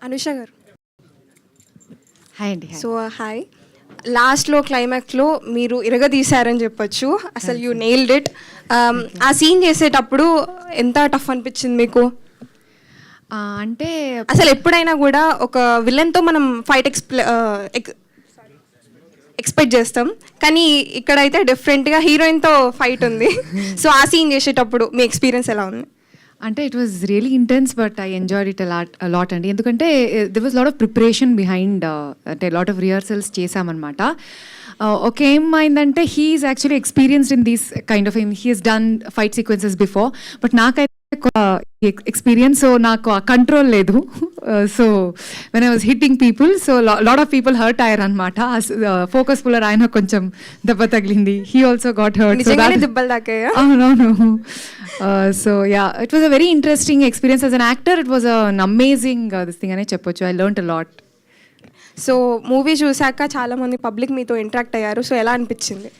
అనుష గారు. హాయ్ అండి. So hi. లాస్ట్లో క్లైమాక్స్లో మీరు ఇరగదీశారని చెప్పొచ్చు. అసలు యూ నెయిల్డ్ ఇట్. ఆ సీన్ చేసేటప్పుడు ఎంత టఫ్ అనిపించింది మీకు? అంటే అసలు ఎప్పుడైనా కూడా ఒక విలన్తో మనం ఫైట్ ఎక్స్పెక్ట్ చేస్తాం, కానీ ఇక్కడైతే డిఫరెంట్గా హీరోయిన్తో ఫైట్ ఉంది. సో ఆ సీన్ చేసేటప్పుడు మీ ఎక్స్పీరియన్స్ ఎలా ఉంది? అంటే it was really intense, but I enjoyed it a lot అండి. ఎందుకంటే there was lot of preparation behind, అంటే లాట్ ఆఫ్ రిహర్సల్స్ చేశామన్నమాట. ఏమైందంటే he's actually experienced in these kind of he he's done fight sequences before, but నాకైతే experience, so నాకు ఆ control లేదు. So when I was hitting people, so lot of people hurt అయ్యారు అనమాట. Focus puller ఆయన కొంచెం దెబ్బ తగిలింది. He also got hurt. దెబ్బలు దాకా? అవునవును. So yeah, it was a very interesting experience. As an actor it was an amazing this thing అనే చెప్పొచ్చు. I learned a lot. So movie చూసాక చాలామంది పబ్లిక్ మీతో ఇంటరాక్ట్ అయ్యారు. సో ఎలా అనిపించింది?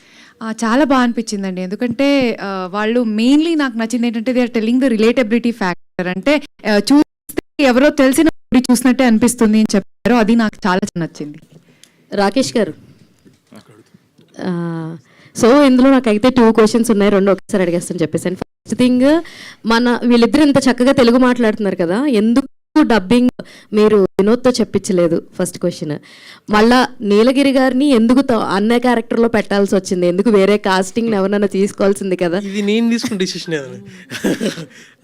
చాలా బాగా అనిపించిందండి. ఎందుకంటే వాళ్ళు మెయిన్లీ నాకు నచ్చింది ఏంటంటే they are telling the relatability factor. అంటే చూస్తే ఎవరో తెలిసిన చూసినట్టే అనిపిస్తుంది అని చెప్పారు. అది నాకు చాలా నచ్చింది. రాకేష్ గారు, సో ఇందులో నాకైతే 2 క్వశ్చన్స్ ఉన్నాయి, 2 ఒకసారి అడిగేస్తాను చెప్పేసాను. ఫస్ట్ థింగ్, వీళ్ళిద్దరు ఇంత చక్కగా తెలుగు మాట్లాడుతున్నారు కదా, ఎందుకు డబ్బింగ్ మీరు వినోద్తో చెప్పించలేదు? First question. మళ్ళా నీలగిరి గారిని ఎందుకు అన్న క్యారెక్టర్లో పెట్టాల్సి వచ్చింది? ఎందుకు వేరే కాస్టింగ్ ఎవరైనా తీసుకోవాల్సింది కదా? ఇది నేను తీసుకున్న డిసిషన్,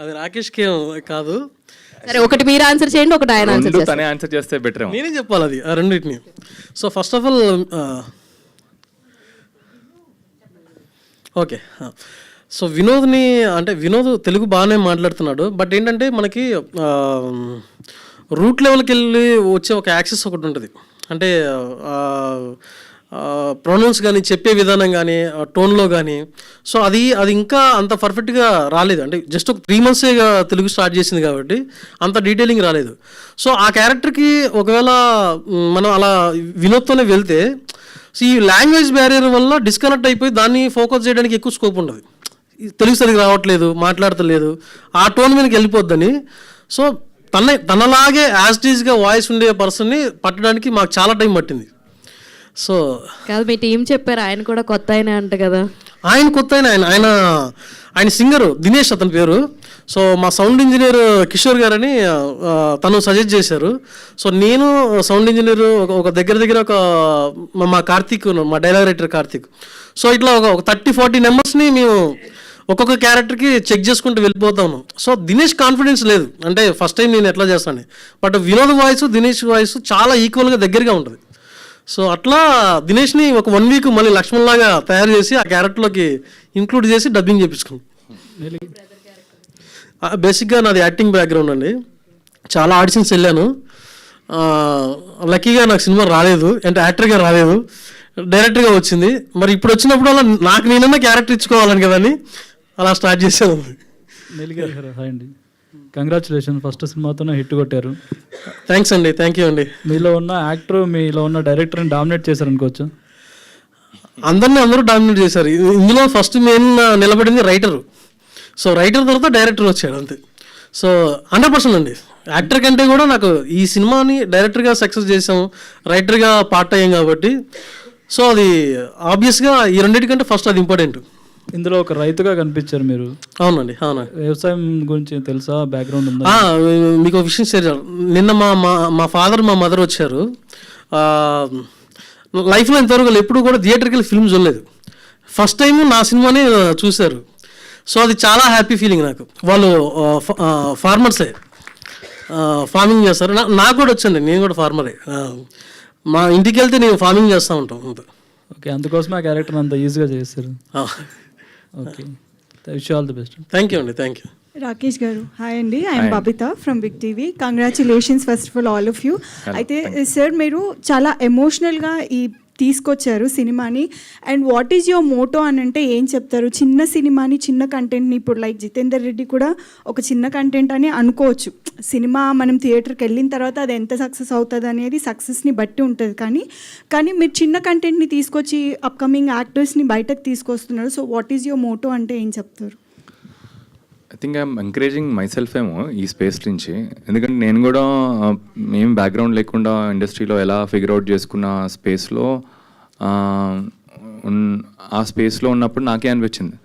అది రాకేష్కి కాదు. సరే, ఒకటి మీరు ఆన్సర్ చేయండి, ఒకటి ఆయన ఆన్సర్ చేస్తే బెటర్. నేనే చెప్పాలి అది, ఆ రెండింటిని. So first of all okay, so వినోద్ని, అంటే వినోద్ తెలుగు బాగానే మాట్లాడుతున్నాడు, బట్ ఏంటంటే మనకి రూట్ లెవెల్కి వెళ్ళి వచ్చే ఒక యాక్సెస్ ఒకటి ఉంటుంది. అంటే ప్రొనౌన్స్ కానీ, చెప్పే విధానం కానీ, టోన్లో కానీ, సో అది ఇంకా అంత పర్ఫెక్ట్గా రాలేదు. అంటే జస్ట్ ఒక 3 months తెలుగు స్టార్ట్ చేసింది కాబట్టి అంత డీటెయిలింగ్ రాలేదు. సో ఆ క్యారెక్టర్కి ఒకవేళ మనం అలా వినోద్తోనే వెళ్తే, సో ఈ లాంగ్వేజ్ బ్యారియర్ వల్ల డిస్కనెక్ట్ అయిపోయి దాన్ని ఫోకస్ చేయడానికి ఎక్కువ స్కోప్ ఉండదు. తెలుగు సరిగ్గా రావట్లేదు, మాట్లాడతలేదు, ఆ టోన్ మీదకి వెళ్ళిపోద్దని. సో తనలాగే యాజ్ ఇట్ ఈజ్గా వాయిస్ ఉండే పర్సన్ని పట్టడానికి మాకు చాలా టైం పట్టింది. సో కాదు, మీ టీం చెప్పారు ఆయన కూడా కొత్త ఆయన అంట కదా? ఆయన కొత్త ఆయన సింగరు దినేష్ అతని పేరు. సో మా సౌండ్ ఇంజనీర్ కిషోర్ గారని తను సజెస్ట్ చేశారు. సో నేను సౌండ్ ఇంజనీర్ ఒక దగ్గర ఒక మా కార్తీక్, మా డైలాగ్ రైటర్ కార్తీక్, సో ఇట్లా ఒక 30-40 నెంబర్స్ని మేము ఒక్కొక్క క్యారెక్టర్కి చెక్ చేసుకుంటూ వెళ్ళిపోతాను. సో దినేష్ కాన్ఫిడెన్స్ లేదు, అంటే ఫస్ట్ టైం నేను ఎట్లా చేస్తాను, but Vinod voice Dinesh voice చాలా ఈక్వల్గా దగ్గరగా ఉంటుంది. సో అట్లా దినేష్ని ఒక 1 week మళ్ళీ లక్ష్మణ్ లాగా తయారు చేసి ఆ క్యారెక్టర్లోకి ఇంక్లూడ్ చేసి డబ్బింగ్ చేపించుకున్నాం. బేసిక్గా నాది యాక్టింగ్ బ్యాక్గ్రౌండ్ అండి. చాలా ఆడిషన్స్ వెళ్ళాను. లక్కీగా నాకు సినిమా రాలేదు, అంటే యాక్టర్గా రాలేదు, డైరెక్టర్గా వచ్చింది. మరి ఇప్పుడు వచ్చినప్పుడు అలా నాకు నేనన్నా క్యారెక్టర్ ఇచ్చుకోవాలని కదని అలా స్టార్ట్ చేశాను. హాయ్ అండి, కంగ్రాచులేషన్, ఫస్ట్ సినిమాతోనే హిట్ కొట్టారు. థ్యాంక్స్ అండి, థ్యాంక్ యూ అండి. మీలో ఉన్న యాక్టర్, మీలో ఉన్న డైరెక్టర్ని డామినేట్ చేశారు అనుకోవచ్చు. అందరూ డామినేట్ చేశారు. ఇందులో ఫస్ట్ మెయిన్ నిలబడింది రైటరు. సో రైటర్ తర్వాత డైరెక్టర్ వచ్చాడు అంతే. సో 100% అండి. యాక్టర్ కంటే కూడా నాకు ఈ సినిమాని డైరెక్టర్గా సక్సెస్ చేసాం, రైటర్గా పార్ట్ అయ్యాం కాబట్టి, సో అది ఆబ్వియస్గా ఈ రెండింటికంటే ఫస్ట్ అది ఇంపార్టెంట్. ఇందులో ఒక రైతుగా కనిపించారు మీరు. అవునండి, అవునా. వ్యవసాయం గురించి తెలుసా, బ్యాక్గ్రౌండ్ ఉందా? మీకు ఒక విషయం షేర్ చేయాలి. నిన్న మా ఫాదర్, మా మదర్ వచ్చారు. లైఫ్లో ఇంతవరకు ఎప్పుడు కూడా థియేటర్కి వెళ్ళి ఫిల్మ్ చూడలేదు. ఫస్ట్ టైం నా సినిమాని చూశారు. సో అది చాలా హ్యాపీ ఫీలింగ్ నాకు. వాళ్ళు ఫార్మర్సే, ఫార్మింగ్ చేస్తారు. నాకు కూడా వచ్చండి, నేను కూడా ఫార్మరే. మా ఇంటికి వెళ్తే నేను ఫార్మింగ్ చేస్తూ ఉంటాం. ఓకే, అందుకోసమే ఆ క్యారెక్టర్ అంత ఈజీగా చేస్తారు. Okay, wish all the best. Thank you అండి, thank you. Rakesh garu, hi అండి. I'm Babitha from big TV. Congratulations first of all of you. అయితే సార్, మీరు చాలా ఎమోషనల్గా తీసుకొచ్చారు సినిమాని. And what is your motto అని అంటే ఏం చెప్తారు? చిన్న సినిమాని, చిన్న కంటెంట్ని, ఇప్పుడు లైక్ జితేందర్ రెడ్డి కూడా ఒక చిన్న కంటెంట్ అని అనుకోవచ్చు. సినిమా మనం థియేటర్కి వెళ్ళిన తర్వాత అది ఎంత సక్సెస్ అవుతుంది అనేది సక్సెస్ని బట్టి ఉంటుంది. కానీ మీరు చిన్న కంటెంట్ని తీసుకొచ్చి అప్కమింగ్ యాక్టర్స్ని బయటకు తీసుకొస్తున్నారు. So what is your Moto అంటే ఏం చెప్తారు? I think I'm encouraging my self ఏమో ఈ స్పేస్ నుంచి, ఎందుకంటే నేను కూడా ఏం బ్యాక్గ్రౌండ్ లేకుండా ఇండస్ట్రీలో ఎలా ఫిగర్ అవుట్ చేసుకున్న స్పేస్లో ఆ స్పేస్లో ఉన్నప్పుడు నాకే అనిపించింది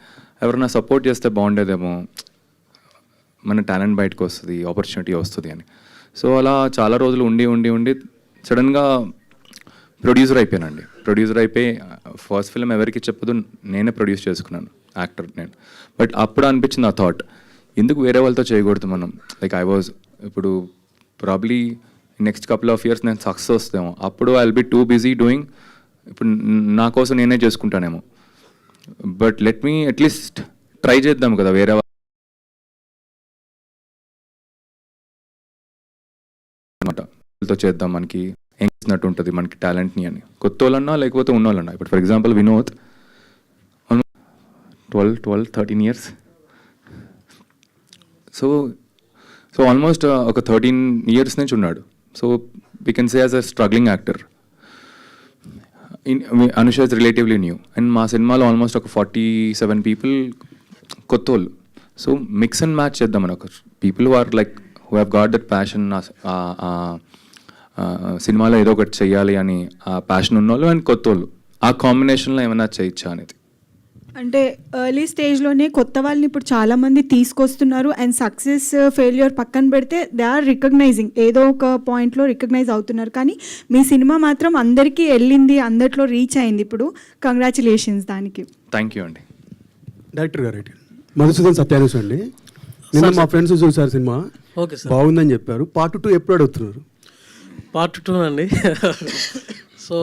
ఎవరైనా సపోర్ట్ చేస్తే బాగుండేదేమో, మన టాలెంట్ బయటకు వస్తుంది, ఆపర్చునిటీ వస్తుంది అని. సో అలా చాలా రోజులు ఉండి సడన్గా ప్రొడ్యూసర్ అయిపోయానండి. ప్రొడ్యూసర్ అయిపోయి ఫస్ట్ ఫిల్మ్ ఎవరికి చెప్పదు, నేనే ప్రొడ్యూస్ చేసుకున్నాను, యాక్టర్ నేను. బట్ అప్పుడు అనిపించింది ఆ థాట్, ఎందుకు వేరే వాళ్ళతో చేయకూడదు మనం. లైక్ ఐ వాజ్ ఇప్పుడు probably next couple of years నేను సక్సెస్ వస్తామో, అప్పుడు I will be too busy doing, ఇప్పుడు నా కోసం నేనే చేసుకుంటానేమో. But let me at least try చేద్దాం కదా, వేరే వాళ్ళతో చేద్దాం, మనకి ఏం చేసినట్టు ఉంటుంది మనకి టాలెంట్ని అని. కొత్త వాళ్ళన్నా లేకపోతే ఉన్న వాళ్ళన్నా. ఇప్పుడు for example Vinod 12-13 years, so almost ఒక 13 ఇయర్స్ నుంచి ఉన్నాడు. So we can say as a struggling actor. Anusha is relatively new, and మా సినిమాలో ఆల్మోస్ట్ ఒక 47 పీపుల్ కొత్త వాళ్ళు. సో మిక్స్ అండ్ మ్యాచ్ చేద్దాం అని, ఒక people who are like who have got that passion, సినిమాలో ఏదో ఒకటి చెయ్యాలి అని ఆ ప్యాషన్ ఉన్నోళ్ళు, అండ్ కొత్త వాళ్ళు, ఆ కాంబినేషన్లో ఏమైనా చేయొచ్చా అనేది. అంటే ఎర్లీ స్టేజ్లోనే కొత్త వాళ్ళని ఇప్పుడు చాలామంది తీసుకొస్తున్నారు, అండ్ సక్సెస్ ఫెయిల్యూర్ పక్కన పెడితే దే ఆర్ రికగ్నైజింగ్, ఏదో ఒక పాయింట్లో రికగ్నైజ్ అవుతున్నారు. కానీ మీ సినిమా మాత్రం అందరికీ వెళ్ళింది, అందరిలో రీచ్ అయింది. ఇప్పుడు కంగ్రాచులేషన్స్ దానికి. థ్యాంక్ యూ అండి. డైరెక్టర్ గారు మధుసూదన్ సత్యానుష్ అండి. నిన్న మా ఫ్రెండ్స్ చూసారు సినిమా, ఓకే సార్, బాగుందని చెప్పారు. పార్ట్ 2 ఎప్పుడు అడుగుతున్నారు? పార్ట్ 2 అండి. సో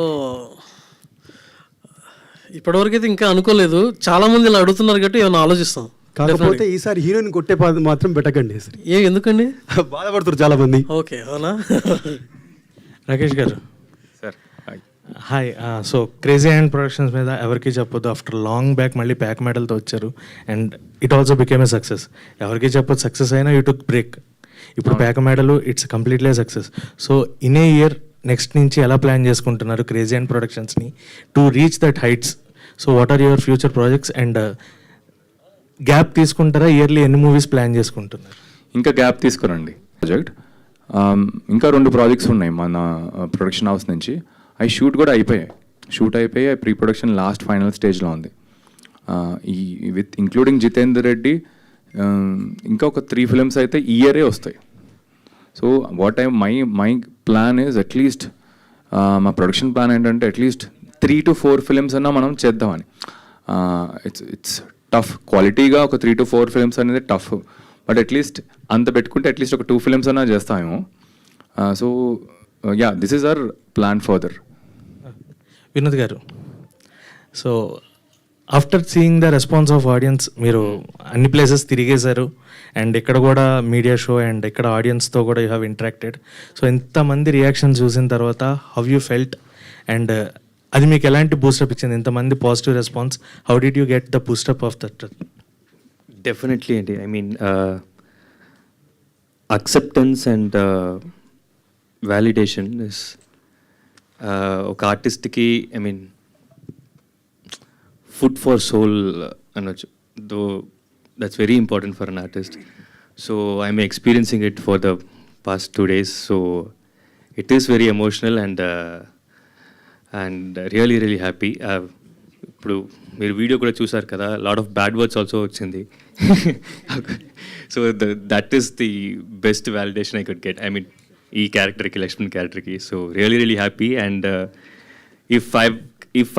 ఇప్పటివరకు అయితే ఇంకా అనుకోలేదు, చాలా మంది ఇలా అడుగుతున్నారు కాబట్టి ఏమైనా ఆలోచిస్తాం. కాకపోతే ఈసారి హీరోయిన్ కొట్టే పాద మాత్రం పెట్టకండి. సరే ఎందుకండి? బాధపడుతారు చాలా మంది. ఓకే, అవునా? రాకేష్ గారు sir hi. So crazy hand productions మీద ఎవరికి చెప్పొద్దు, ఆఫ్టర్ లాంగ్ బ్యాక్ మళ్ళీ ప్యాక్ మెడల్తో వచ్చారు, and it also became a success. ఎవరికి చెప్పొద్దు, సక్సెస్ అయినా యూ టుక్ బ్రేక్. ఇప్పుడు Peka Medal it's completely success. So in a year next నుంచి ఎలా ప్లాన్ చేసుకుంటున్నారు క్రేజీ హ్యాండ్ ప్రొడక్షన్స్ని to reach that heights? So what are your future projects, and gap తీసుకుంటారా? Yearly ఎన్ని మూవీస్ ప్లాన్ చేసుకుంటున్నారు? ఇంకా గ్యాప్ తీసుకురండి ప్రాజెక్ట్. ఇంకా 2 ప్రాజెక్ట్స్ ఉన్నాయి మన ప్రొడక్షన్ హౌస్ నుంచి. అవి షూట్ అయిపోయాయి. ప్రీ ప్రొడక్షన్ లాస్ట్ ఫైనల్ స్టేజ్లో ఉంది. ఈ విత్ ఇంక్లూడింగ్ జితేందర్ రెడ్డి ఇంకా ఒక 3 ఫిలిమ్స్ అయితే ఈ ఇయరే వస్తాయి. So what my plan is at least, మా ప్రొడక్షన్ ప్లాన్ ఏంటంటే అట్లీస్ట్ 3 to 4 ఫిలిమ్స్ అన్నా మనం చేద్దామని. ఇట్స్ టఫ్, క్వాలిటీగా ఒక 3 to 4 ఫిలిమ్స్ అనేది టఫ్, బట్ అట్లీస్ట్ అంత పెట్టుకుంటే అట్లీస్ట్ ఒక 2 ఫిలిమ్స్ అన్నా చేస్తామేమో. So yeah, this is our plan further. Vinod గారు, so after seeing the response of audience, మీరు అన్ని ప్లేసెస్ తిరిగేశారు, అండ్ ఇక్కడ కూడా మీడియా షో, అండ్ ఇక్కడ ఆడియన్స్తో కూడా యూ హ్యావ్ ఇంటరాక్టెడ్. సో ఇంతమంది రియాక్షన్ చూసిన తర్వాత హౌ యూ ఫెల్ట్, అండ్ అది మీకు ఎలాంటి బూస్టప్ ఇచ్చింది? ఇంతమంది positive response, how did you get the boost up of that? Definitely అండి. I mean acceptance and validation is ఒక ఆర్టిస్ట్కి, I mean food for soul అనొచ్చు. Though that's very important for an artist. So I'm experiencing it for the past 2 days. So it is very emotional and really happy. ఇప్పుడు మీరు video కూడా చూసారు కదా, lot of bad words also వచ్చింది. So that is the best validation I could get. I mean ఈ క్యారెక్టర్కి, లక్ష్మణ్ క్యారెక్టర్కి. So really happy, and if I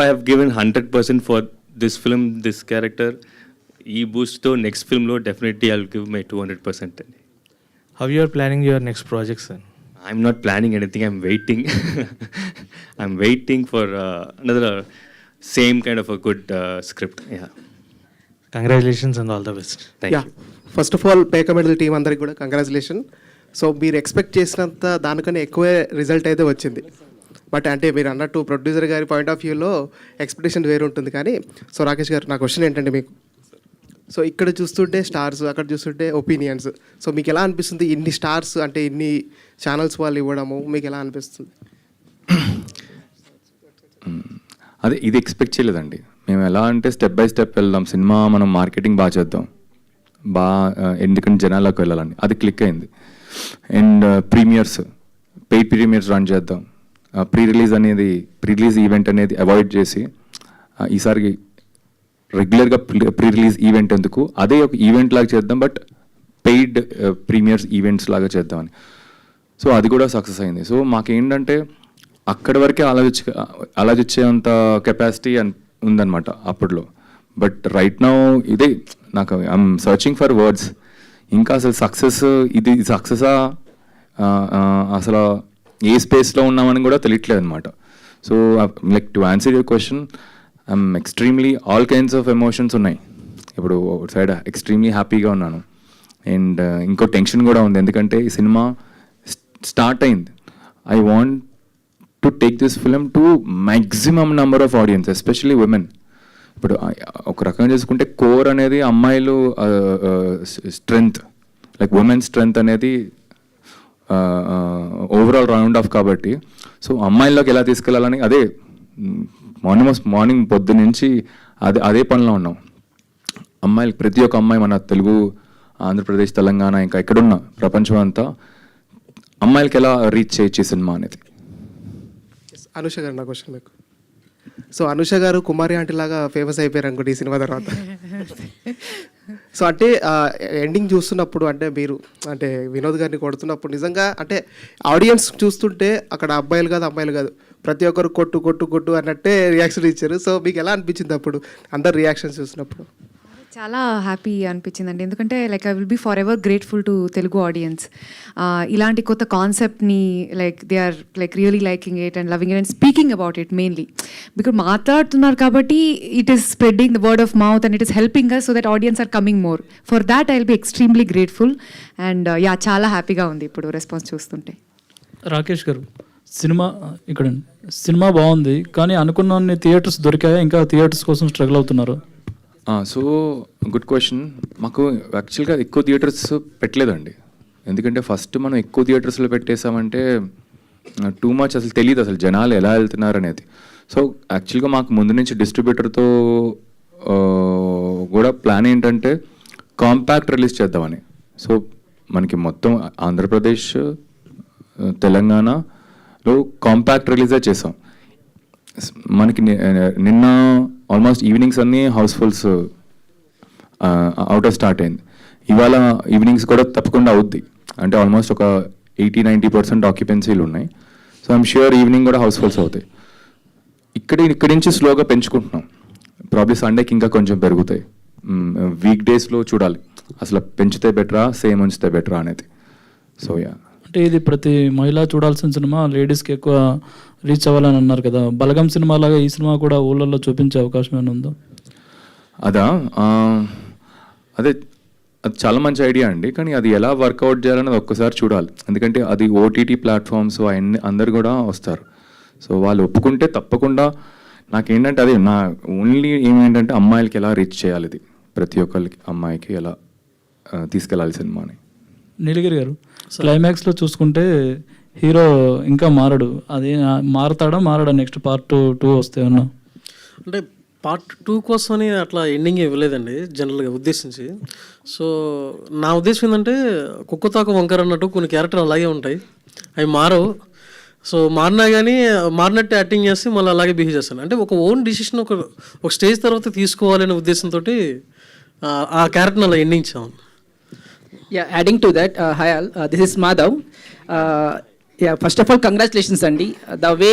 have given 100% for this film, this character, ఈ బూస్ట్తో నెక్స్ట్ ఫిల్మ్లో definitely I will give my 200% అండి. How you are planning your next projects? I'm not planning anything. I'm waiting. I'm waiting for another same kind of a good script. Yeah. Congratulations and all the best. Thank you. First of all పేక medal team అందరికి కూడా congratulation. So మీరు expect చేసినంత దానికన్నా ఎక్కువే result అయితే వచ్చింది. But అంటే మీరు అన్నట్టు ప్రొడ్యూసర్ గారి పాయింట్ ఆఫ్ వ్యూలో ఎక్స్పెక్టేషన్ వేరు ఉంటుంది. కానీ సో రాకేష్ గారు, నా క్వశ్చన్ ఏంటంటే మీకు, సో ఇక్కడ చూస్తుంటే స్టార్స్, అక్కడ చూస్తుంటే ఒపీనియన్స్. సో మీకు ఎలా అనిపిస్తుంది ఇన్ని స్టార్స్ అంటే ఇన్ని ఛానల్స్ వాళ్ళు ఇవ్వడము, మీకు ఎలా అనిపిస్తుంది? అదే, ఇది ఎక్స్పెక్ట్ చేయలేదండి మేము. ఎలా అంటే స్టెప్ బై స్టెప్ వెళ్దాం, సినిమా మనం మార్కెటింగ్ బాగా చేద్దాం, ఎందుకంటే జనాల్లోకి వెళ్ళాలని, అది క్లిక్ అయింది. And premieres, paid premieres run చేద్దాం, ప్రీ రిలీజ్ ఈవెంట్ అనేది అవాయిడ్ చేసి ఈసారి రెగ్యులర్గా ప్రీ రిలీజ్ ఈవెంట్ ఎందుకు, అదే ఒక ఈవెంట్ లాగా చేద్దాం, బట్ పెయిడ్ ప్రీమియర్స్ ఈవెంట్స్ లాగా చేద్దామని. సో అది కూడా సక్సెస్ అయింది. సో మాకేంటంటే అక్కడి వరకే ఆలోచించేంత కెపాసిటీ ఉందన్నమాట అప్పట్లో. బట్ రైట్ నౌ ఇదే నాకు ఐఎమ్ సర్చింగ్ ఫర్ వర్డ్స్. ఇంకా అసలు ఇది సక్సెసా, అసలు ఏ స్పేస్లో ఉన్నామని కూడా తెలియట్లేదు అనమాట. So like to answer your question, I'm extremely all kinds of emotions ఉన్నాయి. ఇప్పుడు సైడ్ ఎక్స్ట్రీమ్లీ హ్యాపీగా ఉన్నాను, అండ్ ఇంకో టెన్షన్ కూడా ఉంది. ఎందుకంటే ఈ సినిమా స్టార్ట్ అయింది. I want to take this film to maximum number of audience, especially women. ఇప్పుడు ఒక రకంగా చేసుకుంటే కోర్ అనేది అమ్మాయిలు స్ట్రెంగ్త్, లైక్ ఉమెన్ స్ట్రెంగ్త్ అనేది ఓవరాల్ రౌండ్ ఆఫ్ కాబట్టి, సో అమ్మాయిల్లోకి ఎలా తీసుకెళ్ళాలని అదే మార్నింగ్ పొద్దు నుంచి అదే పనిలో ఉన్నాం. అమ్మాయిలు, ప్రతి ఒక్క అమ్మాయి, మన తెలుగు, ఆంధ్రప్రదేశ్, తెలంగాణ, ఇంకా ఎక్కడున్న ప్రపంచం అంతా అమ్మాయిలకి ఎలా రీచ్ చేయొచ్చు ఈ సినిమా అనేది. అనుష గారు, నా క్వశ్చన్ మీకు. సో అనుష గారు కుమారి ఆంటీ లాగా ఫేమస్ అయిపోయారు అనుకోండి ఈ సినిమా తర్వాత. సో అంటే ఎండింగ్ చూస్తున్నప్పుడు, అంటే మీరు అంటే వినోద్ గారిని కొడుతున్నప్పుడు నిజంగా అంటే ఆడియన్స్ చూస్తుంటే అక్కడ అబ్బాయిలు కాదు అమ్మాయిలు కాదు ప్రతి ఒక్కరు కొట్టు కొట్టు కొట్టు అన్నట్టే రియాక్షన్ ఇచ్చారు. సో మీకు ఎలా అనిపించింది అప్పుడు అందరు రియాక్షన్స్ చూసినప్పుడు? చాలా హ్యాపీ అనిపించిందండి, ఎందుకంటే like I will be forever grateful to Telugu audience. ఇలాంటి కొత్త కాన్సెప్ట్ని like they are like really liking it and loving it and speaking about it mainly. Because మాట్లాడుతున్నారు కాబట్టి it is spreading the word of mouth and it is helping us so that audience are coming more. For that I will be extremely grateful and చాలా హ్యాపీగా ఉంది ఇప్పుడు response చూస్తుంటే. రాకేష్ గారు, cinema బాగుంది, కానీ అనుకున్న థియేటర్స్ దొరికాయా? ఇంకా థియేటర్స్ కోసం స్ట్రగుల్ అవుతున్నారు? So good question. మాకు యాక్చువల్గా ఎక్కువ థియేటర్స్ పెట్టలేదండి, ఎందుకంటే ఫస్ట్ మనం ఎక్కువ థియేటర్స్లో పెట్టేసామంటే టూ మచ్ అసలు తెలియదు అసలు జనాలు ఎలా వెళ్తున్నారు అనేది. సో యాక్చువల్గా మాకు ముందు నుంచి డిస్ట్రిబ్యూటర్తో కూడా ప్లాన్ ఏంటంటే కాంపాక్ట్ రిలీజ్ చేద్దామని. సో మనకి మొత్తం ఆంధ్రప్రదేశ్, తెలంగాణలో కాంపాక్ట్ రిలీజే చేసాం. మనకి నిన్న ఆల్మోస్ట్ ఈవినింగ్స్ అన్నీ హౌస్ఫుల్స్ అవుట్ స్టార్ట్ అయింది. ఇవాళ ఈవినింగ్స్ కూడా తప్పకుండా అవుద్ది, అంటే ఆల్మోస్ట్ ఒక 80-90% ఆక్యుపెన్సీలు ఉన్నాయి. సో ఐఎమ్ ష్యూర్ ఈవినింగ్ కూడా హౌస్ఫుల్స్ అవుతాయి. ఇక్కడి నుంచి స్లోగా పెంచుకుంటున్నాం. ప్రాబ్లీ సండేకి ఇంకా కొంచెం పెరుగుతాయి. వీక్ డేస్లో చూడాలి అసలు పెంచితే బెటరా, సేమ్ ఉంచితే బెటరా అనేది. సో యా, అంటే ఇది ప్రతి మహిళ చూడాల్సిన సినిమా, లేడీస్కి ఎక్కువ రీచ్ అవ్వాలని అన్నారు కదా. బలగం సినిమా లాగా ఈ సినిమా కూడా ఊళ్ళల్లో చూపించే అవకాశం ఏమైనా ఉందో? అదే అది చాలా మంచి ఐడియా అండి, కానీ అది ఎలా వర్కౌట్ చేయాలనేది ఒక్కసారి చూడాలి. ఎందుకంటే అది ఓటీటీ ప్లాట్ఫామ్స్ అవన్నీ అందరు కూడా వస్తారు. సో వాళ్ళు ఒప్పుకుంటే తప్పకుండా. నాకేంటంటే అదే నా ఓన్లీ ఏమేంటంటే అమ్మాయిలకి ఎలా రీచ్ చేయాలి, ఇది ప్రతి ఒక్కరికి అమ్మాయికి ఎలా తీసుకెళ్ళాలి సినిమాని. నీలగిరి గారు, క్లైమాక్స్లో చూసుకుంటే హీరో ఇంకా మారడు, అది మారడా నెక్స్ట్ పార్ట్ 2 వస్తే ఉన్నా? అంటే పార్ట్ 2 కోసమని అట్లా ఎండింగ్ ఇవ్వలేదండి జనరల్గా ఉద్దేశించి. సో నా ఉద్దేశం ఏంటంటే కుక్కతోక వంకర అన్నట్టు కొన్ని క్యారెక్టర్లు అలాగే ఉంటాయి, అవి మారవు. సో మారినా కానీ మారినట్టే యాక్టింగ్ చేసి మళ్ళీ అలాగే బిహేవ్ చేస్తాను. అంటే ఒక ఓన్ డిసిషన్ ఒక స్టేజ్ తర్వాత తీసుకోవాలనే ఉద్దేశంతో ఆ క్యారెక్టర్ని అలా ఎండింగ్ ఇచ్చాము. Yeah, adding to that, hi all, this is Madhav. First of all, congratulations అండి. ద వే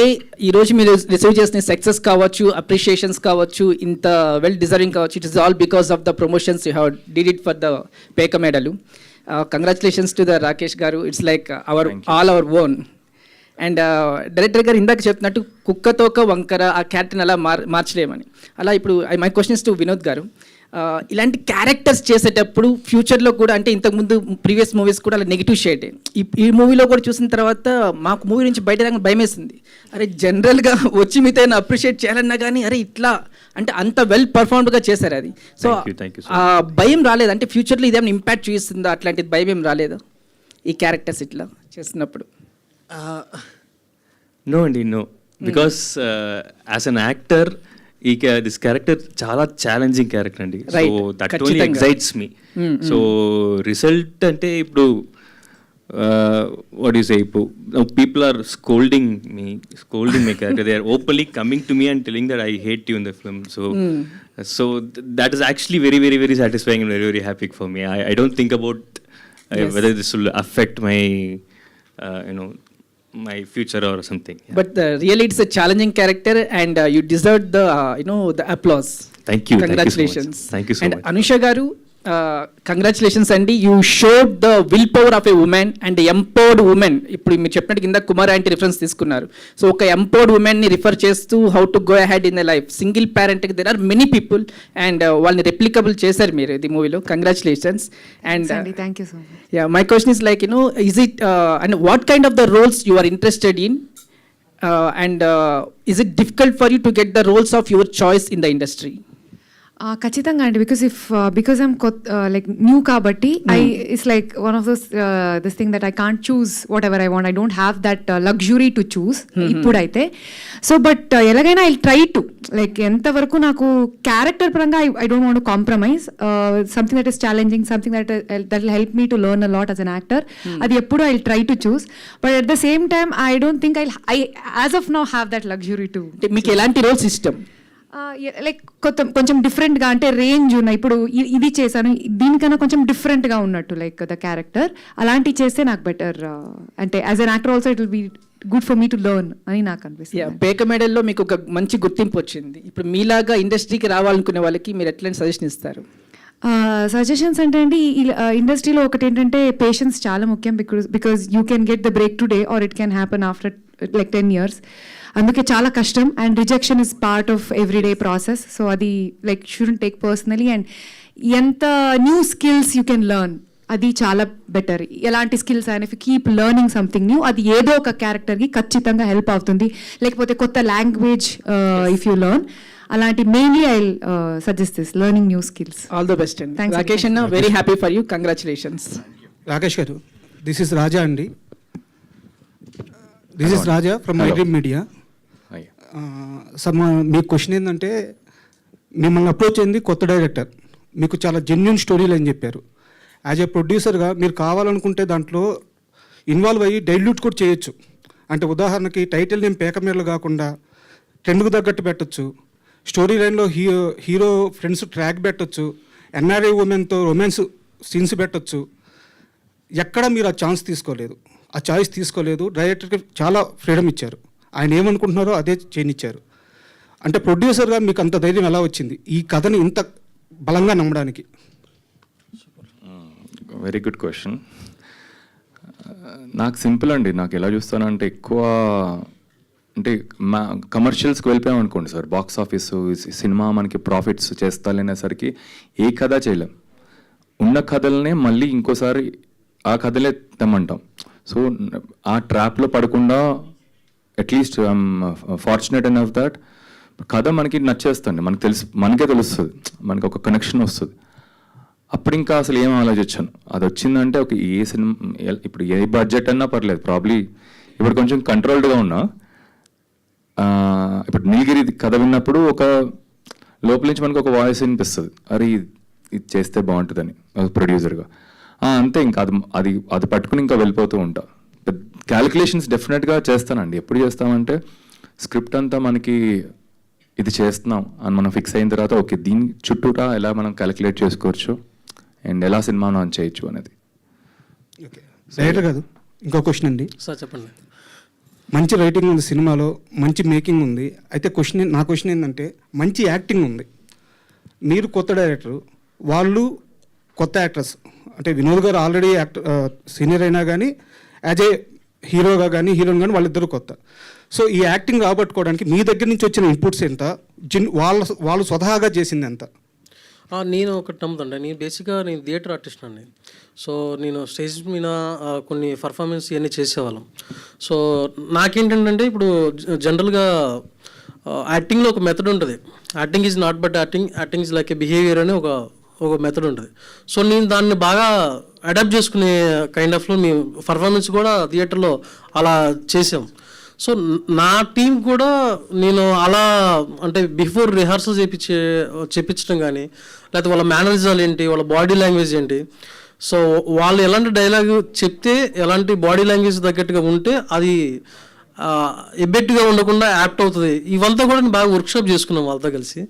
ఈరోజు మీరు రిసీవ్ చేసిన సక్సెస్ కావచ్చు, అప్రిషియేషన్స్ కావచ్చు, ఇంత వెల్ డిజర్వింగ్ కావచ్చు, it is all because of the promotions you have did it for the పేక మెడలు. కంగ్రాచులేషన్స్ టు ద రాకేష్ గారు, it's like all our own. And director గారు ఇందాక చెప్తున్నట్టు కుక్కతోక వంకర ఆ క్యారెక్టర్ని అలా మార్చలేమని, అలా ఇప్పుడు మై క్వశ్చన్స్ టు వినోద్ గారు. ఇలాంటి క్యారెక్టర్స్ చేసేటప్పుడు ఫ్యూచర్లో కూడా, అంటే ఇంతకుముందు ప్రీవియస్ మూవీస్ కూడా అలా నెగిటివ్ షేడ్, ఈ మూవీలో కూడా చూసిన తర్వాత మాకు మూవీ నుంచి బయట రాగానే భయం వేసింది. అరే జనరల్గా వచ్చి మీతో అప్రిషియేట్ చేయాలన్నా కానీ అరే ఇట్లా అంటే అంత వెల్ పర్ఫార్మ్డ్గా చేశారు అది. సో ఆ భయం రాలేదు, అంటే ఫ్యూచర్లో ఇదేమైనా ఇంపాక్ట్ చూపిస్తుందా, అట్లాంటిది భయం ఏం రాలేదా ఈ క్యారెక్టర్స్ ఇట్లా చేస్తున్నప్పుడు? నో అండి, no. Because as an actor this character చాలా ఛాలెంజింగ్ క్యారెక్టర్ అండి. So Right. దట్ ఓన్లీ ఖచ్చితంగా. Excites me. సో రిజల్ట్ అంటే ఇప్పుడు వాట్ యు సే, ఇప్పుడు పీపుల్ ఆర్ స్కోల్డింగ్ మీ character. They are openly coming to me and telling that I hate you in the film. So that is actually very very very satisfying and very very happy for me. I don't think about whether this will affect my my future or something. Yeah. But really it's a challenging character and you deserve the the applause. Thank you. Congratulations. Thank you so And much. Anusha garu, congratulations అండి. You showed the will power of a women and empowered women. ఇప్పుడు మీరు చెప్పినట్టు కింద Kumar aunty reference తీసుకున్నారు. So ఒక empowered ఉమెన్ని refer చేస్తూ how to go ahead in the life. Single పేరెంట్కి there are many people and వాళ్ళని రెప్లికబుల్ చేశారు మీరు ఇది మూవీలో. Congratulations. And thank you so much. Yeah, my question is like is it and what kind of the roles you are interested in and is it difficult for you to get the roles of your choice in the industry? ఖచ్చితంగా అండి, because I'm like new కాబట్టి it's like one of this thing that I can't choose what ever I want. I don't have that luxury to choose ఇప్పుడైతే. So but ఎలాగైనా I try to like ఎంతవరకు నాకు character పరంగా I don't want to compromise. Something that is challenging, something that will help me to learn a lot as an actor, అది ఎప్పుడు I try to choose. But at the same time I don't think I as of now have that luxury to. మీకు ఎలాంటి roles ఇష్టం? Like కొంచెం డిఫరెంట్గా, అంటే range ఉన్నాయి. ఇప్పుడు ఇది చేశాను, దీనికన్నా కొంచెం డిఫరెంట్గా ఉన్నట్టు లైక్ ద క్యారెక్టర్ అలాంటివి చేస్తే నాకు బెటర్. అంటే as an actor also it will be good for me to learn అని నాకు అనిపిస్తుంది. పేక మెడల్లో మీకు ఒక మంచి గుర్తింపు వచ్చింది. ఇప్పుడు మీలాగా ఇండస్ట్రీకి రావాలనుకునే వాళ్ళకి మీరు ఎట్లాంటి సజెషన్ ఇస్తారు? సజెషన్స్ అంటే అండి, ఇండస్ట్రీలో ఒకటి ఏంటంటే పేషెన్స్ చాలా ముఖ్యం. Because you can get the break today or it can happen after like 10 years. అందుకే చాలా కష్టం. And rejection is part of everyday process. So అది like shouldn't take personally. And ఎంత new skills you can learn, అది చాలా better. ఎలాంటి skills అయినా if you keep learning something new, అది ఏదో ఒక క్యారెక్టర్కి ఖచ్చితంగా హెల్ప్ అవుతుంది. లేకపోతే కొత్త లాంగ్వేజ్ ఇఫ్ యూ లెర్న్, అలాంటి mainly I suggest this learning new skills. All the best అండి. రాకేష్ అన్న, very happy for you. Congratulations. Rakesh గారు, దిస్ ఇస్ రాజా అండి. This is Raja from my dream media. Sir me question ఏంటంటే, మిమ్మల్ని approach అయింది కొత్త director, మీకు చాలా జెన్యున్ స్టోరీలు అని చెప్పారు. యాజ్ ఏ ప్రొడ్యూసర్గా మీరు కావాలనుకుంటే దాంట్లో ఇన్వాల్వ్ అయ్యి డైల్యూట్ కూడా చేయొచ్చు. అంటే ఉదాహరణకి టైటిల్ నేమ్ పేకమేర్లు కాకుండా ట్రెండ్కు తగ్గట్టు పెట్టచ్చు. స్టోరీ లైన్లో హీరో ఫ్రెండ్స్ ట్రాక్ పెట్టచ్చు. ఎన్ఆర్ఐ ఉమెన్తో రొమాన్స్ సీన్స్ పెట్టచ్చు. ఎక్కడ మీరు ఆ ఛాన్స్ తీసుకోలేదు, ఆ చాయిస్ తీసుకోలేదు. డైరెక్టర్కి చాలా ఫ్రీడమ్ ఇచ్చారు. ఆయన ఏమనుకుంటున్నారో అదే చేయనిచ్చారు. అంటే ప్రొడ్యూసర్గా మీకు అంత ధైర్యం ఎలా వచ్చింది ఈ కథని ఇంత బలంగా నమ్మడానికి? Very good question. నాకు సింపుల్ అండి. నాకు ఎలా చూస్తానంటే, ఎక్కువ అంటే కమర్షియల్స్కి వెళ్ళిపోయాం అనుకోండి సార్, బాక్స్ ఆఫీస్ సినిమా మనకి ప్రాఫిట్స్ చేస్తాలనేసరికి ఏ కథ చేయలేం. ఉన్న కథలనే మళ్ళీ ఇంకోసారి ఆ కథలే తెమ్మంటాం. సో ఆ ట్రాప్లో పడకుండా at least I'm fortunate enough that కథ మనకి నచ్చేస్తుంది, మనకే తెలుస్తుంది, మనకి ఒక కనెక్షన్ వస్తుంది. అప్పుడు ఇంకా అసలు ఏం ఆలోచించాను, అది వచ్చిందంటే ఒక ఏ సినిమా, ఇప్పుడు ఏ బడ్జెట్ అన్నా పర్లేదు. ప్రాబ్లీ ఇప్పుడు కొంచెం కంట్రోల్డ్గా ఉన్నా. ఇప్పుడు నీలగిరి కథ విన్నప్పుడు ఒక లోపల నుంచి మనకు ఒక వాయిస్ వినిపిస్తుంది, అరే ఇది చేస్తే బాగుంటుందని ప్రొడ్యూసర్గా. అంతే, ఇంకా అది పట్టుకుని ఇంకా వెళ్ళిపోతూ ఉంటా. క్యాలిక్యులేషన్స్ డెఫినెట్గా చేస్తానండి. ఎప్పుడు చేస్తామంటే, స్క్రిప్ట్ అంతా మనకి ఇది చేస్తున్నాం అని మనం ఫిక్స్ అయిన తర్వాత ఓకే దీని చుట్టూరా ఎలా మనం క్యాలిక్యులేట్ చేసుకోవచ్చు అండ్ ఎలా సినిమాను ఆన్ చేయొచ్చు అనేది. ఓకే, డైరెక్టర్ కాదు, ఇంకో క్వశ్చన్ అండి. సార్ చెప్పండి. మంచి రైటింగ్ ఉంది సినిమాలో, మంచి మేకింగ్ ఉంది. అయితే నా క్వశ్చన్ ఏంటంటే, మంచి యాక్టింగ్ ఉంది. మీరు కొత్త డైరెక్టర్, వాళ్ళు కొత్త యాక్టర్స్. అంటే వినోద్ గారు ఆల్రెడీ సీనియర్ అయినా కానీ యాజ్ ఏ హీరోగా కానీ హీరోయిన్ కానీ వాళ్ళిద్దరూ కొత్త. సో ఈ యాక్టింగ్ రాబట్టుకోవడానికి మీ దగ్గర నుంచి వచ్చిన ఇన్పుట్స్ ఎంత, వాళ్ళు స్వతహాగా చేసింది ఎంత? నేను ఒకటి నమ్ముతుండే, నేను బేసిక్గా నేను థియేటర్ ఆర్టిస్ట్ అండి. సో నేను స్టేజ్ మీద కొన్ని పర్ఫార్మెన్స్ ఇవన్నీ చేసేవాళ్ళం. సో నాకేంటంటే, ఇప్పుడు జనరల్గా యాక్టింగ్లో ఒక మెథడ్ ఉంటుంది. Acting is not but acting is like A behaviour అని ఒక మెథడ్ ఉంటుంది. సో నేను దాన్ని బాగా అడాప్ట్ చేసుకునే కైండ్ ఆఫ్లో మేము పర్ఫార్మెన్స్ కూడా థియేటర్లో అలా చేసాం. సో నా టీం కూడా నేను అలా అంటే బిఫోర్ రిహార్సల్ చేపించడం కానీ, లేకపోతే వాళ్ళ మేనరిజాలు ఏంటి, వాళ్ళ బాడీ లాంగ్వేజ్ ఏంటి, సో వాళ్ళు ఎలాంటి డైలాగ్ చెప్తే ఎలాంటి బాడీ లాంగ్వేజ్ తగ్గట్టుగా ఉంటే అది ఎబ్బెట్టుగా ఉండకుండా యాప్ట్ అవుతుంది. ఇవంతా కూడా నేను బాగా వర్క్షాప్ చేసుకున్నాం వాళ్ళతో కలిసి.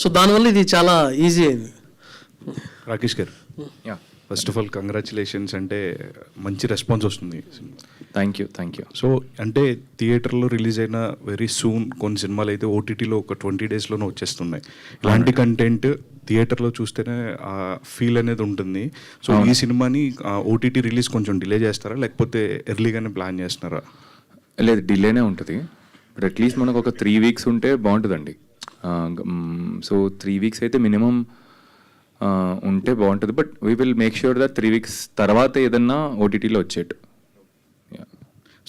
సో దానివల్ల ఇది చాలా ఈజీ అయింది. రాకేష్ గారు, ఫస్ట్ ఆఫ్ ఆల్ కంగ్రాచులేషన్స్. అంటే మంచి రెస్పాన్స్ వస్తుంది. Thank you. సో అంటే థియేటర్లో రిలీజ్ అయిన వెరీ సూన్ కొన్ని సినిమాలు అయితే ఓటీటీలో ఒక 20 డేస్లోనే వచ్చేస్తున్నాయి. ఇలాంటి కంటెంట్ థియేటర్లో చూస్తేనే ఆ ఫీల్ అనేది ఉంటుంది. సో ఈ సినిమాని ఓటీటీ రిలీజ్ కొంచెం డిలే చేస్తారా, లేకపోతే ఎర్లీగానే ప్లాన్ చేస్తున్నారా? లేదు, డిలేనే ఉంటుంది. బట్ అట్లీస్ట్ మనకు ఒక 3 వీక్స్ ఉంటే బాగుంటుందండి. సో 3 వీక్స్ అయితే మినిమం ఉంటే బాగుంటుంది. But we will make sure that 3 weeks తర్వాత ఏదన్నా ఓటీటీలో వచ్చేట్టు.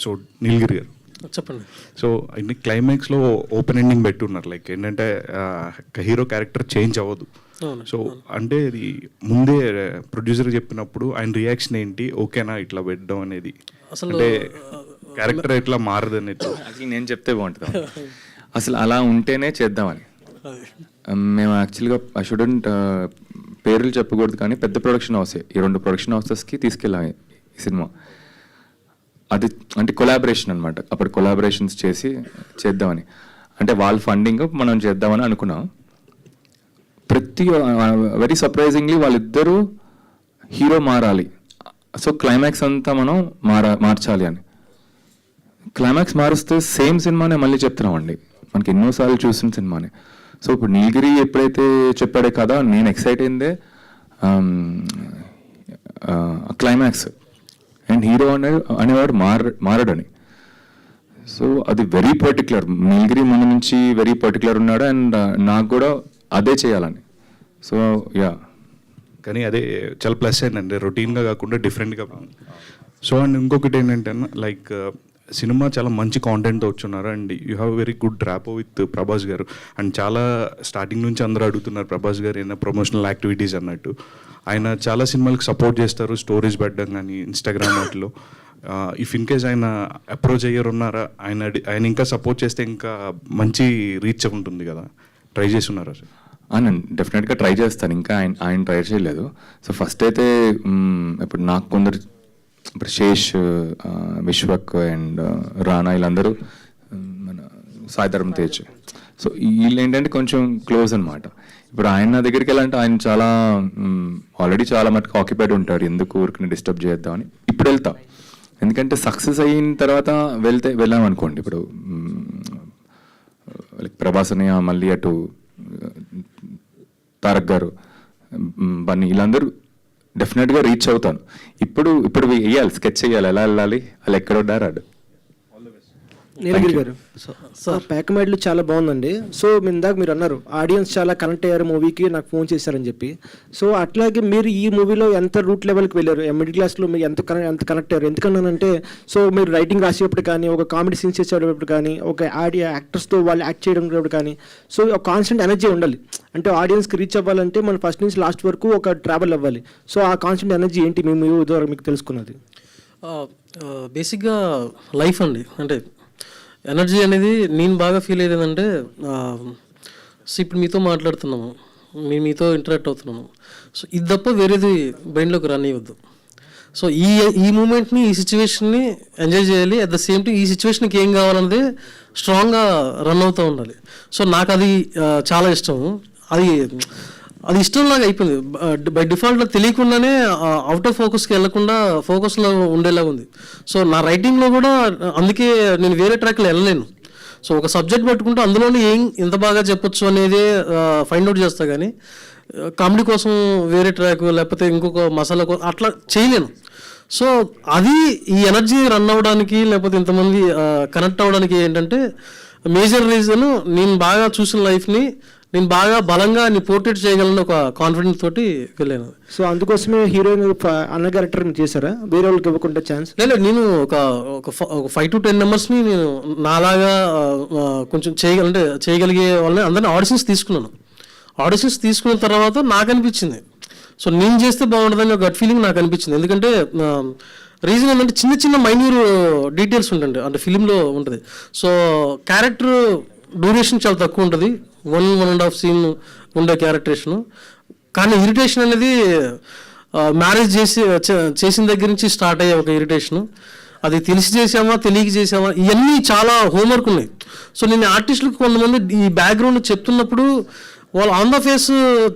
సో నీలగిరి గారు చెప్పండి. సో ఇన్ని క్లైమాక్స్లో ఓపెన్ ఎండింగ్ పెట్టున్నారు. లైక్ ఏంటంటే హీరో క్యారెక్టర్ చేంజ్ అవ్వదు. సో అంటే ఇది ముందే ప్రొడ్యూసర్ చెప్పినప్పుడు ఆయన రియాక్షన్ ఏంటి, ఓకేనా ఇట్లా పెట్టడం అనేది? అసలు అంటే క్యారెక్టర్ ఎట్లా మారదు అనేది అసలు నేను చెప్తే బాగుంటుంది. అసలు అలా ఉంటేనే చేద్దామని మేము యాక్చువల్గా ఐ షుడెంట్ పేర్లు చెప్పకూడదు, కానీ పెద్ద ప్రొడక్షన్ హౌసే ఈ 2 ప్రొడక్షన్ హౌసెస్కి తీసుకెళ్ళాం ఈ సినిమా. అది అంటే కొలాబరేషన్ అనమాట. అప్పుడు కొలాబరేషన్స్ చేద్దామని, అంటే వాళ్ళ ఫండింగ్ మనం చేద్దామని అనుకున్నాం. వెరీ సర్ప్రైజింగ్లీ వాళ్ళిద్దరూ హీరో మారాలి. సో క్లైమాక్స్ అంతా మనం మార్చాలి అని. క్లైమాక్స్ మారుస్తే సేమ్ సినిమానే మళ్ళీ చెప్తున్నామండి, మనకి ఎన్నోసార్లు చూసిన సినిమానే. సో ఇప్పుడు నీలగిరి ఎప్పుడైతే చెప్పాడే కదా, నేను ఎక్సైట్ అయిందే క్లైమాక్స్ అండ్ హీరో అనేవాడు మారడని. సో అది వెరీ పర్టికులర్. నీలగిరి ముందు నుంచి వెరీ పర్టికులర్ ఉన్నాడు అండ్ నాకు కూడా అదే చేయాలని. సో కానీ అదే చాలా ప్లస్ ఏంటంటే రొటీన్గా కాకుండా డిఫరెంట్గా. సో అండ్ ఇంకొకటి ఏంటంటే లైక్ సినిమా చాలా మంచి కాంటెంట్తో వచ్చున్నారు and you have very good rapport with Prabhas garu. And చాలా స్టార్టింగ్ నుంచి అందరూ అడుగుతున్నారు ప్రభాస్ గారు ఏమైనా ప్రమోషనల్ యాక్టివిటీస్ అన్నట్టు. ఆయన చాలా సినిమాలకు సపోర్ట్ చేస్తారు, స్టోరీస్ పెట్టడం కానీ ఇన్స్టాగ్రామ్ వాటిలో. ఇఫ్ ఇన్ కేస్ ఆయన అప్రోచ్ అయ్యారు ఉన్నారా, ఆయన ఇంకా సపోర్ట్ చేస్తే ఇంకా మంచి రీచ్ ఉంటుంది కదా, ట్రై చేసి ఉన్నారా సార్? నేను డెఫినెట్గా ట్రై చేస్తాను. ఇంకా ఆయన ట్రై చేయలేదు. సో ఫస్ట్ అయితే ఇప్పుడు నాకు కొందరు ఇప్పుడు శేష్, విశ్వక్ అండ్ రానా వీళ్ళందరూ, మన సాయి ధర్మ తేజ్, సో వీళ్ళు ఏంటంటే కొంచెం క్లోజ్ అనమాట. ఇప్పుడు ఆయన దగ్గరికి వెళ్ళాలంటే ఆయన చాలా ఆల్రెడీ చాలా మటుకు ఆక్యుపైడ్ ఉంటారు, ఎందుకు ఊరికి డిస్టర్బ్ చేద్దామని ఇప్పుడు వెళ్తా. ఎందుకంటే సక్సెస్ అయిన తర్వాత వెళ్ళాం అనుకోండి, ఇప్పుడు ప్రభాస్ అని మళ్ళీ అటు తారక్ గారు, బన్నీ వీళ్ళందరూ డెఫినెట్గా రీచ్ అవుతాను. ఇప్పుడు వేయాలి, స్కెచ్ చేయాలి, ఎలా వెళ్ళాలి, వాళ్ళు ఎక్కడ ఉండారు. నీలగిరి గారు, సో ప్యాకమేడ్లు చాలా బాగుందండి. సో ఇందాక మీరు అన్నారు ఆడియన్స్ చాలా కనెక్ట్ అయ్యారు మూవీకి, నాకు ఫోన్ చేశారని చెప్పి. సో అట్లాగే మీరు ఈ మూవీలో ఎంత రూట్ లెవెల్కి వెళ్ళారు, మిడిల్ క్లాస్లో మీరు ఎంత కనెక్ట్ అయ్యారు? ఎందుకన్నానంటే సో మీరు రైటింగ్ రాసేటప్పుడు కానీ, ఒక కామెడీ సీన్స్ చేసేటప్పుడు కానీ, ఒక యాక్టర్స్తో వాళ్ళు యాక్ట్ చేయడం కానీ, సో ఒక కాన్స్టెంట్ ఎనర్జీ ఉండాలి. అంటే ఆడియన్స్కి రీచ్ అవ్వాలంటే మనం ఫస్ట్ నుంచి లాస్ట్ వరకు ఒక ట్రావెల్ అవ్వాలి. సో ఆ కాన్స్టెంట్ ఎనర్జీ ఏంటి మీ మూవీ ద్వారా మీకు తెలుసుకున్నది? బేసిక్గా లైఫ్ అండి. అంటే ఎనర్జీ అనేది నేను బాగా ఫీల్ అయ్యేది ఏంటంటే, సో ఇప్పుడు మీతో మాట్లాడుతున్నాము, మీతో ఇంటరాక్ట్ అవుతున్నాము. సో ఇది తప్ప వేరేది బ్రెయిన్లోకి రానివ్వద్దు. సో ఈ మూమెంట్ని, ఈ సిచ్యువేషన్ని ఎంజాయ్ చేయాలి. అట్ ద సేమ్ టైం ఈ సిచ్యువేషన్కి ఏం కావాలన్నది స్ట్రాంగ్గా రన్ అవుతూ ఉండాలి. సో నాకు అది చాలా ఇష్టం. అది ఇష్టంలాగా అయిపోయింది. బై డిఫాల్ట్లో తెలియకుండానే అవుట్ ఆఫ్ ఫోకస్కి వెళ్ళకుండా ఫోకస్లో ఉండేలాగా ఉంది. సో నా రైటింగ్లో కూడా అందుకే నేను వేరే ట్రాక్లో వెళ్ళలేను. సో ఒక సబ్జెక్ట్ పట్టుకుంటే అందులోనే ఎంత బాగా చెప్పొచ్చు అనేది ఫైండ్ అవుట్ చేస్తా, కానీ కామెడీ కోసం వేరే ట్రాక్ లేకపోతే ఇంకొక మసాలా అట్లా చేయలేను. సో అది ఈ ఎనర్జీ రన్ అవ్వడానికి లేకపోతే ఇంతమంది కనెక్ట్ అవ్వడానికి ఏంటంటే మేజర్ రీజన్, నేను బాగా చూసిన లైఫ్ని నేను బాగా బలంగా పోర్ట్రేట్ చేయగలను ఒక కాన్ఫిడెన్స్ తోటి వెళ్ళాను. సో అందుకోసమే హీరోయిన్ అన్న క్యారెక్టర్ చేశారా, వేరే వాళ్ళకి ఇవ్వకుండా ఛాన్స్? లేదు, నేను ఒక 5 to 10 మెంబర్స్ని నేను నాలాగా కొంచెం చేయగలిగే వాళ్ళని అందరినీ ఆడిషన్స్ తీసుకున్నాను. ఆడిషన్స్ తీసుకున్న తర్వాత నాకు అనిపించింది, సో నేను చేస్తే బాగుంటుందని ఒక గట్ ఫీలింగ్ నాకు అనిపించింది. ఎందుకంటే రీజన్ ఏంటంటే చిన్న చిన్న మైన్యూర్ డీటెయిల్స్ ఉంటుంది అంటే ఫిలింలో ఉంటుంది. సో క్యారెక్టర్ డ్యూరేషన్ చాలా తక్కువ ఉంటుంది, 1.5 సీన్ ఉండే క్యారెక్టరేషను. కానీ ఇరిటేషన్ అనేది మ్యారేజ్ చేసిన దగ్గర నుంచి స్టార్ట్ అయ్యే ఒక ఇరిటేషను. అది తెలిసి చేసామా తెలియక చేసామా ఇవన్నీ చాలా హోంవర్క్ ఉన్నాయి. సో నేను ఆర్టిస్టులకు కొంతమంది ఈ బ్యాక్గ్రౌండ్ చెప్తున్నప్పుడు వాళ్ళు ఆన్ ద ఫేస్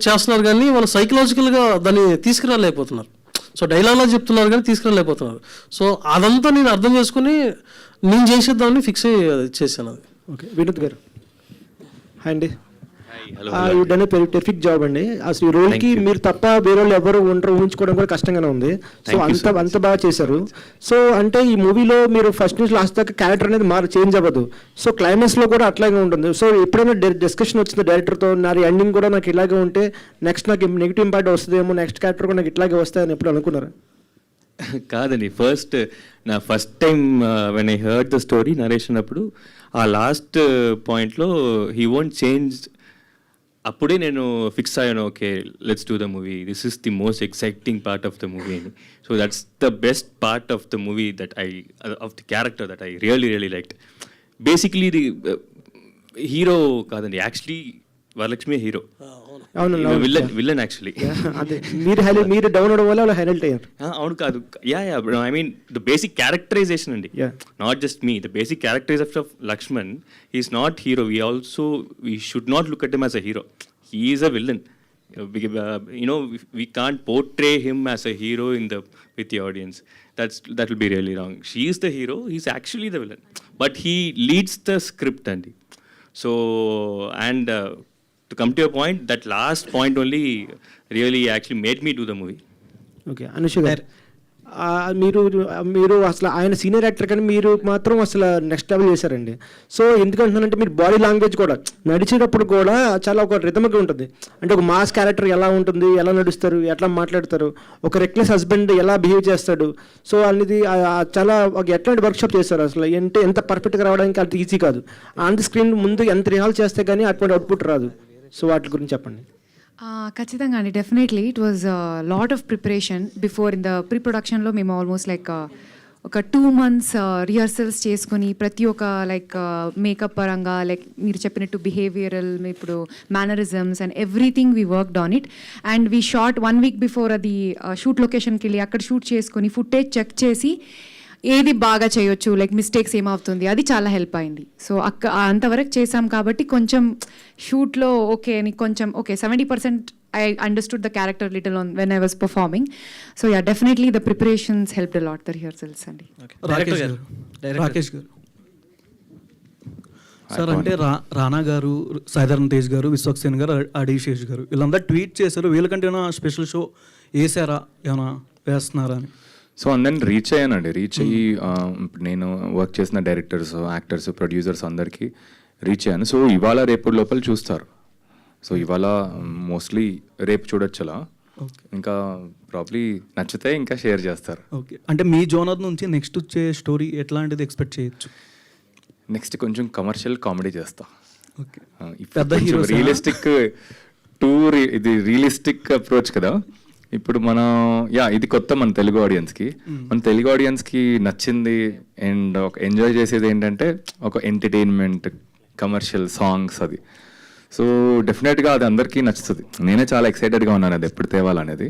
చేస్తున్నారు కానీ వాళ్ళు సైకలాజికల్గా దాన్ని తీసుకురాలేకపోతున్నారు. సో డైలాగ్లో చెప్తున్నారు కానీ తీసుకురాలేకపోతున్నారు. సో అదంతా నేను అర్థం చేసుకుని నేను చేసేద్దామని ఫిక్స్ అయ్యి చేశాను. అది ఓకే. వినోద్ గారు హాయ్ అండి. యూ డన్ టెరిఫిక్ జాబ్ అండి. అసలు ఈ రోల్కి మీరు తప్ప వేరే వాళ్ళు ఎవరు ఉండరు ఊహించుకోవడం కూడా కష్టంగానే ఉంది. సో అంత బాగా చేశారు. సో అంటే ఈ మూవీలో మీరు ఫస్ట్ నుంచి లాస్ట్ దాకా క్యారెక్టర్ అనేది చేంజ్ అవ్వదు. సో క్లైమాక్స్లో కూడా అట్లాగే ఉంటుంది. సో ఎప్పుడైనా డిస్కషన్ వచ్చింది డైరెక్టర్తో, నా ఎండింగ్ కూడా నాకు ఇలాగే ఉంటే నెక్స్ట్ నాకు నెగిటివ్ ఇంపాక్ట్ వస్తుందేమో, నెక్స్ట్ క్యారెక్టర్ కూడా నాకు ఇట్లాగే వస్తాయని ఎప్పుడు అనుకున్నారా? కాదండి, నా first time when I heard the story narration అప్పుడు ఆ లాస్ట్ పాయింట్లో హీ వోంట్ చేంజ్, అప్పుడే నేను ఫిక్స్ అయ్యాను, okay let's do the movie, this is the most exciting part of the movie అని. So that's the best part of the movie of the character that I really liked. Basically the hero కాదండి, actually Varalakshmi hero, villain actually. అదే మీరు down అవడం వల్ల highlight అయ్యారు. అవును కాదు, I mean the basic characterization అండి, not just me, the basic characterization of Lakshman is not hero. We should not look at him as a hero, he is a villain. We can't portray him as a hero with the audience. That will be really wrong. She is the hero, he's actually the villain, but he leads the script andy. So and to come to your point, that last point only really actually made me do the movie. Okay. Anusha గారు, మీరు అసలు ఆయన senior actor కానీ మీరు మాత్రం అసలు next level చేశారండి. So ఎందుకంటున్నానంటే మీరు బాడీ లాంగ్వేజ్ కూడా నడిచేటప్పుడు కూడా చాలా ఒక రిథమిక్గా ఉంటుంది. అంటే ఒక మాస్ క్యారెక్టర్ ఎలా ఉంటుంది, ఎలా నడుస్తారు, ఎట్లా మాట్లాడతారు, ఒక రెక్లెస్ హస్బెండ్ ఎలా బిహేవ్ చేస్తాడు, సో అనేది చాలా ఒక ఎట్లాంటి వర్క్షాప్ చేస్తారు అసలు. అంటే ఎంత పర్ఫెక్ట్గా రావడానికి అంత ఈజీ కాదు. ఆన్ ది స్క్రీన్ ముందు ఎంత రిహాల్ చేస్తే కానీ అటువంటి అవుట్పుట్ రాదు. సో వాటి గురించి చెప్పండి. ఖచ్చితంగా అండి, definitely it was lot of preparation before. In the pre ప్రొడక్షన్లో మేము ఆల్మోస్ట్ లైక్ ఒక 2 months రిహర్సల్స్ చేసుకుని ప్రతి ఒక్క లైక్ మేకప్ పరంగా, లైక్ మీరు చెప్పినట్టు బిహేవియరల్, ఇప్పుడు mannerisms and everything we worked on it. And we shot 1 week before అది షూట్ లొకేషన్కి వెళ్ళి అక్కడ షూట్ చేసుకొని ఫుటేజ్ చెక్ చేసి ఏది బాగా చేయొచ్చు, లైక్ మిస్టేక్స్ ఏమవుతుంది, అది చాలా హెల్ప్ అయింది. సో అంతవరకు చేసాం కాబట్టి కొంచెం షూట్లో ఓకే అని కొంచెం okay 70% I understood the character little on when I was performing. So yeah, definitely the preparations helped a lot, the rehearsals andi. Rakesh గారు సార్, అంటే రానా గారు, సాయిధరమ్ తేజ్ గారు, విశ్వక్సేన్ గారు, అడిశేష్ గారు వీళ్ళందరూ ట్వీట్ చేశారు, వీళ్ళకంటే ఏమైనా స్పెషల్ షో వేసారా, ఏమైనా వేస్తున్నారా అని. సో అందరిని రీచ్ అయ్యానండి. రీచ్ అయ్యి నేను వర్క్ చేసిన డైరెక్టర్స్, యాక్టర్స్, ప్రొడ్యూసర్స్ అందరికీ రీచ్ అయ్యాను. సో ఇవాళ రేపు లోపల చూస్తారు. సో ఇవాళ మోస్ట్లీ రేపు చూడొచ్చు అలా, ఇంకా ప్రాబ్లీ నచ్చితే ఇంకా షేర్ చేస్తారు. ఓకే. అంటే మీ జోనర్ నుంచి నెక్స్ట్ వచ్చే స్టోరీ ఎట్లాంటిది ఎక్స్పెక్ట్ చేయొచ్చు? నెక్స్ట్ కొంచెం కమర్షియల్ కామెడీ చేస్తా. ఓకే. పెద్ద హీరో రియలిస్టిక్ ఇది రియలిస్టిక్ అప్రోచ్ కదా ఇప్పుడు మనం. ఇది కొత్త మన తెలుగు ఆడియన్స్కి నచ్చింది అండ్ ఒక ఎంజాయ్ చేసేది ఏంటంటే ఒక ఎంటర్టైన్మెంట్, కమర్షియల్ సాంగ్స్ అది. సో డెఫినెట్గా అది అందరికీ నచ్చుతుంది. నేనే చాలా ఎక్సైటెడ్గా ఉన్నాను అది ఎప్పుడు తేవాలనేది.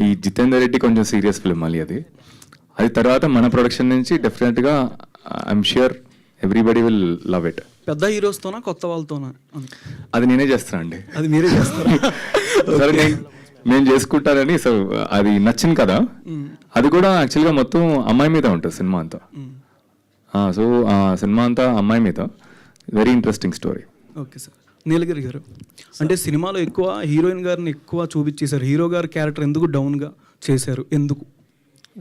ఈ జితేందర్ రెడ్డి కొంచెం సీరియస్ ఫిల్మ్ మళ్ళీ అది తర్వాత మన ప్రొడక్షన్ నుంచి డెఫినెట్గా I'm sure everybody will love it. పెద్ద హీరోస్తోనా కొత్త వాళ్ళతోనా? అది నేనే చేస్తాను అండి. అది మీరే చేస్తారా? సరే, నేను చేసుకుంటానని. సో అది నచ్చింది కదా, అది కూడా యాక్చువల్గా మొత్తం అమ్మాయి మీద ఉంటుంది సినిమా అంతా. సో ఆ సినిమా అంతా అమ్మాయి మీద, very interesting story. Okay sir. Neelagiri garu, అంటే సినిమాలో ఎక్కువ హీరోయిన్ గారిని ఎక్కువ చూపించేశారు, హీరో గారి క్యారెక్టర్ ఎందుకు డౌన్గా చేశారు? ఎందుకు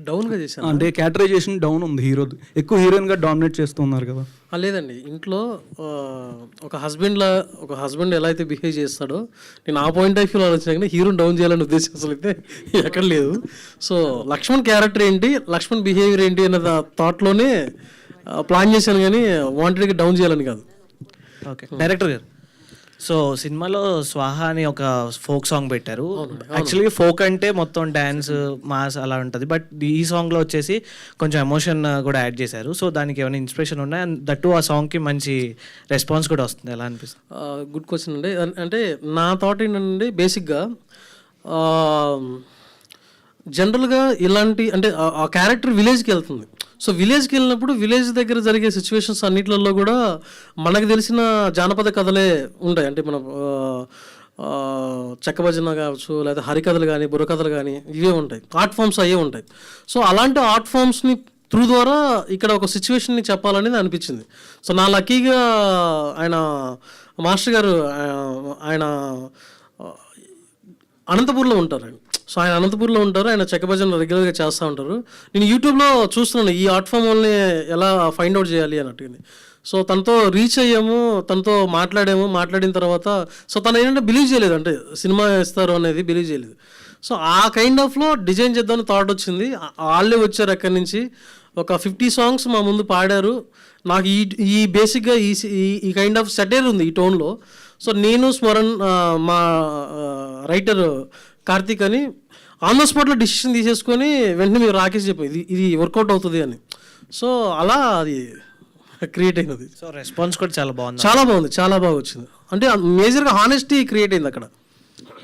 డౌన్గా చేశాను అంటే క్యారెక్టరైజేషన్ డౌన్ ఉంది, హీరోది ఎక్కువ హీరోయిన్గా డామినేట్ చేస్తున్నారు కదా? లేదండి, ఇంట్లో ఒక హస్బెండ్ ఎలా అయితే బిహేవ్ చేస్తాడో నేను ఆ పాయింట్ ఆఫ్ వ్యూలో ఆలోచన, కానీ హీరోని డౌన్ చేయాలని ఉద్దేశం అసలు అయితే ఎక్కడ లేదు. సో లక్ష్మణ్ క్యారెక్టర్ ఏంటి, లక్ష్మణ్ బిహేవియర్ ఏంటి అన్న థాట్లోనే ప్లాన్ చేశాను, కానీ వాంటెడ్గా డౌన్ చేయాలని కాదు. ఓకే. డైరెక్టర్ గారు, సో సినిమాలో స్వాహ అని ఒక ఫోక్ సాంగ్ పెట్టారు. యాక్చువల్లీ ఫోక్ అంటే మొత్తం డ్యాన్స్ మాస్ అలా ఉంటుంది, బట్ ఈ సాంగ్లో వచ్చేసి కొంచెం ఎమోషన్ కూడా యాడ్ చేశారు. సో దానికి ఏమైనా ఇన్స్పిరేషన్ ఉన్నాయి, అండ్ దట్టు ఆ సాంగ్కి మంచి రెస్పాన్స్ కూడా వస్తుంది, ఎలా అనిపిస్తుంది? గుడ్ క్వశ్చన్ అండి. అంటే నా థాట్ ఏంటంటే బేసిక్గా జనరల్గా ఇలాంటి అంటే ఆ క్యారెక్టర్ విలేజ్కి వెళ్తుంది. సో విలేజ్కి వెళ్ళినప్పుడు విలేజ్ దగ్గర జరిగే సిచ్యువేషన్స్ అన్నిట్లలో కూడా మనకు తెలిసిన జానపద కథలే ఉంటాయి. అంటే మనం చెక్క భజన కావచ్చు, లేదా హరికథలు కానీ బుర్రకథలు కానీ ఇవే ఉంటాయి, ఆర్ట్ ఫామ్స్ అయ్యే ఉంటాయి. సో అలాంటి ఆర్ట్ ఫామ్స్ని త్రూ ద్వారా ఇక్కడ ఒక సిచ్యువేషన్ని చెప్పాలనేది అనిపించింది. సో నా లక్కీగా ఆయన మాస్టర్ గారు ఆయన అనంతపూర్లో ఉంటారు. సో ఆయన అనంతపూర్లో ఉంటారు, ఆయన చెక్క భజన రెగ్యులర్గా చేస్తూ ఉంటారు. నేను యూట్యూబ్లో చూస్తున్నాను ఈ ఆర్ట్ ఫామ్ వాళ్ళని ఎలా ఫైండ్ అవుట్ చేయాలి అన్నట్టుగా. సో తనతో రీచ్ అయ్యాము, తనతో మాట్లాడిన తర్వాత సో తను ఏంటంటే బిలీవ్ చేయలేదు, అంటే సినిమా ఇస్తారు అనేది బిలీవ్ చేయలేదు. సో ఆ కైండ్ ఆఫ్లో డిజైన్ చేద్దామని థాట్ వచ్చింది. వాళ్ళే వచ్చారు అక్కడి నుంచి, ఒక 50 సాంగ్స్ మా ముందు పాడారు. నాకు ఈ బేసిక్గా ఈ కైండ్ ఆఫ్ సెటైర్ ఉంది ఈ టోన్లో. సో నేను స్మరణ్ మా రైటర్ కార్తీక్ అని ఆన్ ద స్పాట్లో డిసిషన్ తీసేసుకొని వెంటనే మీరు రాకేష్ చెప్పి ఇది వర్కౌట్ అవుతుంది అని. సో అలా అది క్రియేట్ అయినది. సో రెస్పాన్స్ కూడా చాలా బాగుంది, చాలా బాగా వచ్చింది. అంటే మేజర్గా హానెస్టీ క్రియేట్ అయింది అక్కడ.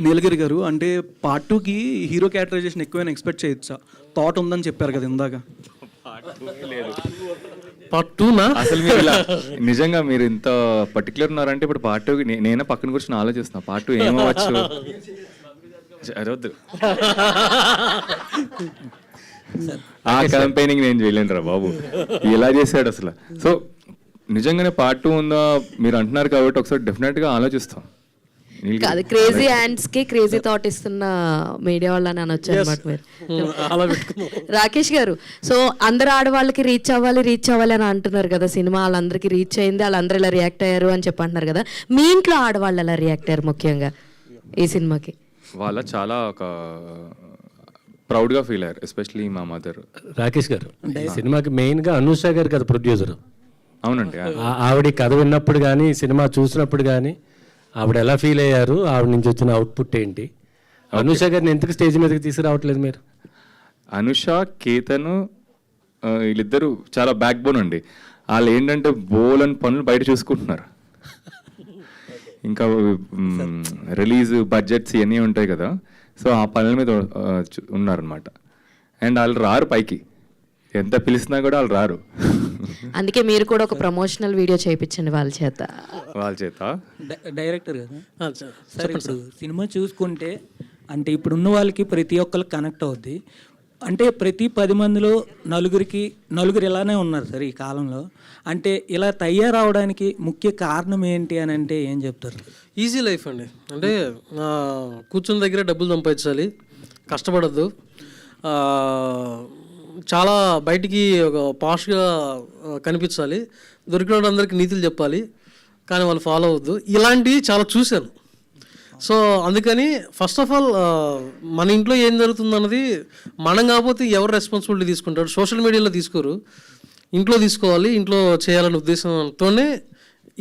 నీలగిరి గారు, అంటే పార్ట్ 2కి హీరో క్యారెక్టరైజేషన్ ఎక్కువైనా ఎక్స్పెక్ట్ చేయొచ్చా? థాట్ ఉందని చెప్పారు కదా ఇందాక. పార్ట్ 2నా అసలు మీరు ఇలా నిజంగా మీరు ఇంత పర్టికులర్ ఉన్నారంటే ఇప్పుడు పార్ట్ 2కి నేనే పక్కన కూర్చొని ఆలోచిస్తున్నా పార్ట్ 2 ఏమవచ్చు. అరవద్దు, ఆ క్యాంపెయినింగ్ నేను చేయలేను రా బాబు, ఎలా చేశాడు అసలు. సో నిజంగానే పార్ట్ 2 ఉందా మీరు అంటున్నారు కాబట్టి ఒకసారి డెఫినెట్గా ఆలోచిస్తాం. కాదు, క్రేజీ హ్యాండ్స్ కి క్రేజీ థాట్ ఇస్తున్న మీడియా వాళ్ళని అనొచ్చు అనమాట మీరు. రాకేష్ గారు, సో అందరు ఆడవాళ్ళకి రీచ్ అవ్వాలి అని అంటున్నారు కదా. సినిమా వాళ్ళందరికీ రీచ్ అయింది, వాళ్ళందరూ ఇలా రియాక్ట్ అయ్యారు అని చెప్పి అంటున్నారు కదా. మీ ఇంట్లో ఆడవాళ్ళు ఎలా రియాక్ట్ అయ్యారు ముఖ్యంగా ఈ సినిమాకి? వాళ్ళ చాలా ఒక ప్రౌడ్గా ఫీల్ అయ్యారు, ఎస్పెషలీ మా మదర్. రాకేష్ గారు, సినిమాకి మెయిన్గా అనూష గారు కదా ప్రొడ్యూసర్. అవునండి. ఆవిడ కథ విన్నప్పుడు కానీ సినిమా చూసినప్పుడు కానీ ఆవిడ ఎలా ఫీల్ అయ్యారు, ఆవిడ నుంచి వచ్చిన అవుట్పుట్ ఏంటి? అనూష గారిని ఎందుకు స్టేజ్ మీదకి తీసుకురావట్లేదు మీరు? అనుష, కేతన్ వీళ్ళిద్దరూ చాలా బ్యాక్ బోన్ అండి. వాళ్ళు ఏంటంటే బోలని పనులు బయట చూసుకుంటున్నారు. ఇంకా రిలీజ్ బడ్జెట్స్ ఇవన్నీ ఉంటాయి కదా, సో ఆ పనుల మీద ఉన్నారనమాట. అండ్ వాళ్ళు రారు పైకి, ఎంత పిలిచినా కూడా వాళ్ళు రారు. అందుకే మీరు కూడా ఒక ప్రమోషనల్ వీడియో చేయించండి వాళ్ళ చేత. డైరెక్టర్ కదా సార్, ఇప్పుడు సినిమా చూసుకుంటే అంటే ఇప్పుడున్న వాళ్ళకి ప్రతి ఒక్కరికి కనెక్ట్ అవుద్ది. అంటే ప్రతి 10 మందిలో నలుగురు ఇలానే ఉన్నారు సార్ ఈ కాలంలో. అంటే ఇలా తయారవడానికి ముఖ్య కారణం ఏంటి అని అంటే ఏం చెప్తారు? ఈజీ లైఫ్ అండి. అంటే కూర్చున్న దగ్గర డబ్బులు సంపాదించాలి, కష్టపడద్దు, చాలా బయటికి ఒక పాష్గా కనిపించాలి, దొరికిన వాళ్ళందరికీ నీతులు చెప్పాలి కానీ వాళ్ళు ఫాలో అవ్వద్దు, ఇలాంటివి చాలా చూశాను. సో అందుకని ఫస్ట్ ఆఫ్ ఆల్ మన ఇంట్లో ఏం జరుగుతుంది అన్నది మనం కాకపోతే ఎవరు రెస్పాన్సిబిలిటీ తీసుకుంటారు? సోషల్ మీడియాలో తీసుకోరు, ఇంట్లో తీసుకోవాలి, ఇంట్లో చేయాలనే ఉద్దేశంతోనే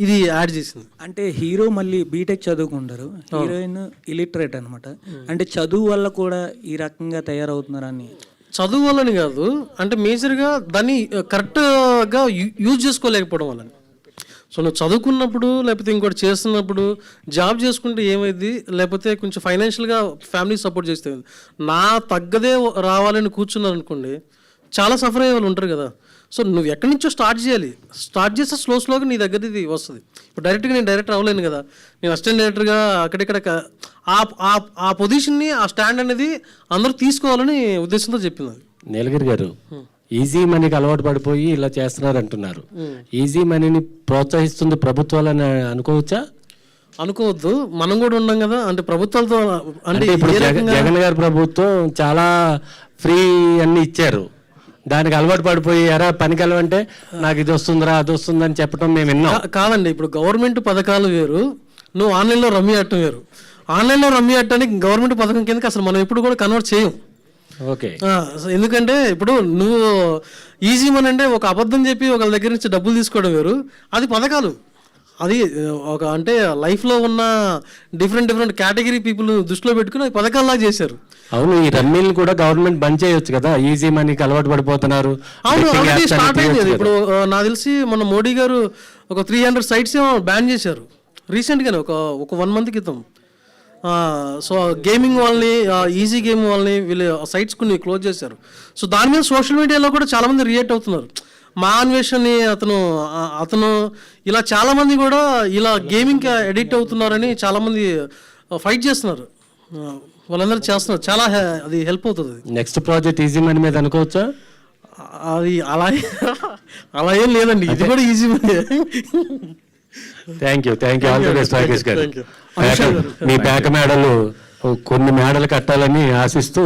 ఇది యాడ్ చేసింది. అంటే హీరో మళ్ళీ బీటెక్ చదువుకుంటారు, హీరోయిన్ ఇలిటరేట్ అనమాట. అంటే చదువు వల్ల కూడా ఈ రకంగా తయారవుతున్నారని? చదువు వల్లని కాదు, అంటే మేజర్గా దాన్ని కరెక్ట్గా యూజ్ చేసుకోలేకపోవడం వల్లని. సో నువ్వు చదువుకున్నప్పుడు లేకపోతే ఇంకోటి చేస్తున్నప్పుడు జాబ్ చేసుకుంటే ఏమైంది, లేకపోతే కొంచెం ఫైనాన్షియల్గా ఫ్యామిలీ సపోర్ట్ చేస్తే నా తగ్గదే రావాలని కూర్చున్నారు అనుకోండి, చాలా సఫర్ అయ్యే వాళ్ళు ఉంటారు కదా. సో నువ్వు ఎక్కడి నుంచో స్టార్ట్ చేయాలి, స్టార్ట్ చేస్తే స్లోగా నీ దగ్గరది వస్తుంది. ఇప్పుడు డైరెక్ట్గా నేను డైరెక్టర్ అవ్వలేను కదా, నేను అసిస్టెంట్ డైరెక్టర్గా అక్కడిక్కడ ఆ పొజిషన్ని, ఆ స్టాండ్ అనేది అందరూ తీసుకోవాలని ఉద్దేశంతో చెప్పింది అది. నీలగిరి గారు, ఈజీ మనీకి అలవాటు పడిపోయి ఇలా చేస్తున్నారు అంటున్నారు. ఈజీ మనీని ప్రోత్సహిస్తుంది ప్రభుత్వాలని అనుకోవచ్చా? అనుకోవద్దు, మనం కూడా ఉన్నాం కదా. అంటే ప్రభుత్వాలతో అంటే ఇప్పుడు జగన్ గారి ప్రభుత్వం చాలా ఫ్రీ అన్ని ఇచ్చారు, దానికి అలవాటు పడిపోయి ఎరా పనికి వెళ్ళమంటే నాకు ఇది వస్తుందిరా అది వస్తుందని చెప్పడం మేము విన్నాం. కాదండి, ఇప్పుడు గవర్నమెంట్ పథకాలు వేరు, నువ్వు ఆన్లైన్లో రమ్మీ ఆడటం వేరు. ఆన్లైన్లో రమ్మీ ఆడటానికి గవర్నమెంట్ పథకం కిందకి అసలు మనం ఎప్పుడు కూడా కన్వర్ట్ చేయం. ఓకే, ఎందుకంటే ఇప్పుడు నువ్వు ఈజీ మనీ అంటే ఒక అబద్ధం చెప్పి ఒకళ్ళ దగ్గర నుంచి డబ్బులు తీసుకోవడం వేరు, అది పథకాలు. అది ఒక అంటే లైఫ్లో ఉన్న డిఫరెంట్ కేటగిరీ పీపుల్ దృష్టిలో పెట్టుకుని అది పథకాల్లా చేశారు. అవును, ఈ రమ్మీలు కూడా గవర్నమెంట్ బంద్ చేయొచ్చు కదా, ఈజీ మనీకి అలవాటు పడిపోతున్నారు. అవును, ఆల్రెడీ స్టార్ట్ అయింది. ఇప్పుడు నాకు తెలిసి మన మోడీ గారు ఒక 300 sites ఏమో బ్యాన్ చేశారు రీసెంట్గానే, ఒక 1 month క్రితం. సో గేమింగ్ వాళ్ళని, ఈజీ గేమ్ వాళ్ళని వీళ్ళు సైట్స్ కొన్ని క్లోజ్ చేశారు. సో దాని మీద సోషల్ మీడియాలో కూడా చాలామంది రియాక్ట్ అవుతున్నారు. మా అన్వేషణని అతను ఇలా చాలామంది కూడా ఇలా గేమింగ్కి అడిక్ట్ అవుతున్నారని చాలామంది ఫైట్ చేస్తున్నారు. వాళ్ళందరూ చేస్తున్నారు, చాలా అది హెల్ప్ అవుతుంది. నెక్స్ట్ ప్రాజెక్ట్ ఈజీ మనీ మీద అనుకోవచ్చా? అది అలా ఏం లేదండి, ఇది కూడా easy money. Thank you all the best Rakesh గారు. మీ పేక మేడలు కొన్ని మేడలు కట్టాలని ఆశిస్తూ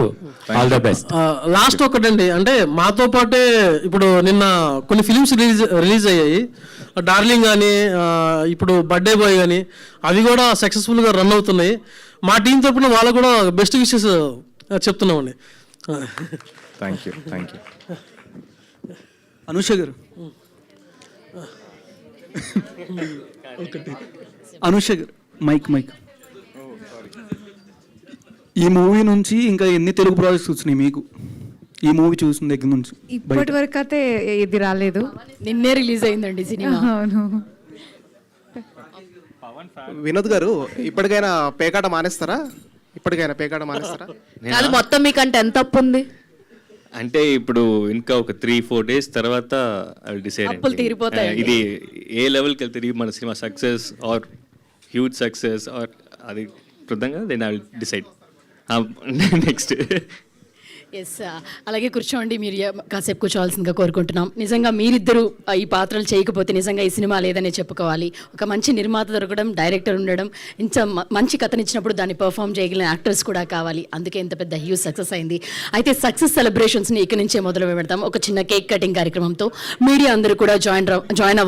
ఆల్ ద బెస్ట్. లాస్ట్ ఒకటండి, అంటే మాతో పాటే ఇప్పుడు నిన్న కొన్ని ఫిలిమ్స్ రిలీజ్ అయ్యాయి, డార్లింగ్ కానీ ఇప్పుడు బర్త్డే బాయ్ కానీ, అవి కూడా సక్సెస్ఫుల్గా రన్ అవుతున్నాయి. మా టీం తరపున వాళ్ళకు కూడా బెస్ట్ విషెస్ చెప్తున్నామండి. Thank you. అనుష గారు, అనుష గారు మైక్. ఈ మూవీ నుంచి ఇంకా ఎన్ని తెలుగు ప్రాజెక్ట్స్ వచ్చినాయి మీకు ఈ మూవీ చూసిన దగ్గర నుంచి? ఇప్పటి వరకు అయితే ఇది రాలేదు, నిన్నే రిలీజ్ అయిందండి సినిమా. అవును. వినోద్ గారు, ఇప్పటికైనా పేకాట మానేస్తారా? కాదు, మొత్తం మీకంటే ఎంత అప్పు ఉంది? అంటే ఇప్పుడు ఇంకా ఒక 3-4 days తర్వాత డిసైడ్ అప్పులు తీరిపోతాయండి. ఇది ఏ లెవెల్కి వెళ్తుంది మన సినిమా, success or huge success or అది ప్రదంగా then I will decide next. Yes, అలాగే కూర్చోండి, మీరు కాసేపు కూర్చోవాల్సిందిగా కోరుకుంటున్నాం. నిజంగా మీరిద్దరూ ఈ పాత్రలు చేయకపోతే నిజంగా ఈ సినిమా లేదనే చెప్పుకోవాలి. ఒక మంచి నిర్మాత దొరకడం, డైరెక్టర్ ఉండడం, ఇంత మంచి కథనిచ్చినప్పుడు దాన్ని పర్ఫామ్ చేయగలిగిన యాక్టర్స్ కూడా కావాలి. అందుకే ఇంత పెద్ద హ్యూజ్ సక్సెస్ అయింది. అయితే సక్సెస్ సెలబ్రేషన్స్ని ఇక్కడి నుంచే మొదలు పెడతాం ఒక చిన్న కేక్ కటింగ్ కార్యక్రమంతో. మీడియా అందరూ కూడా జాయిన్ అవ్వాలి.